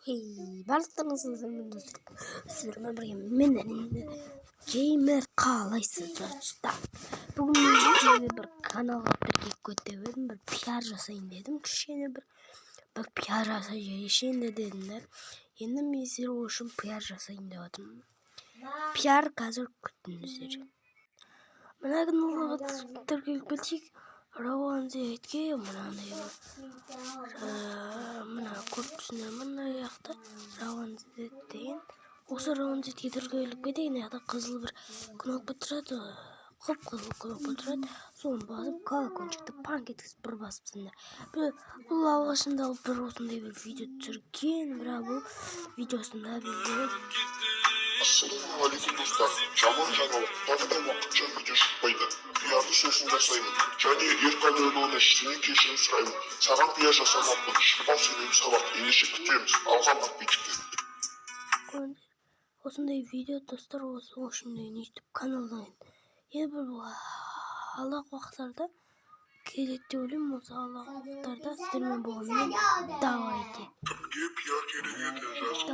барлықтарыңызға сіздермен бірге мен геймер қалайсыздар. Бүгін мен бір каналға бірге көтердім, бір пиар жасайын дедім, кішкене бір пиар жасайын дедім. Енді мен сіздер үшін пиар жасайын деп отырмын. Пиар қазір күтіңіздер. Мына каналға тіркеліп кетейік. Рауан Зетке мына көпшілігіне мына жақта Рауан Зет деген. Осы Рауан Зетке тіркеліп кетейін. Яғда қызыл бір кнопка тұрады, қып-қызыл кнопка тұрады. Соны басып, колокольчикті панк еткізіп бір басыпсыңдар. Бұл алғашында бір осындай бір видео түсірген, бірақ бұл видеосында бізде Ассалаумағалейкум достар, жаман жаңалық, тағы да уақытша видео шықпайды. Пиарды сосын жасаймын, және Еркан өлуіне ішінен кешірім сұраймын. Саған пиар жасамаппын, шықпау себебі сабақ, ендеше күтеміз. Алға бітпейдіктен. Осындай видео достар, осы осындай YouTube каналдан. Енді бір алдағы уақыттарда келеді деп ойлаймын. Осы алдағы уақыттарда сіздермен болғанмен давайте. Кімге пиар керек еді, жазып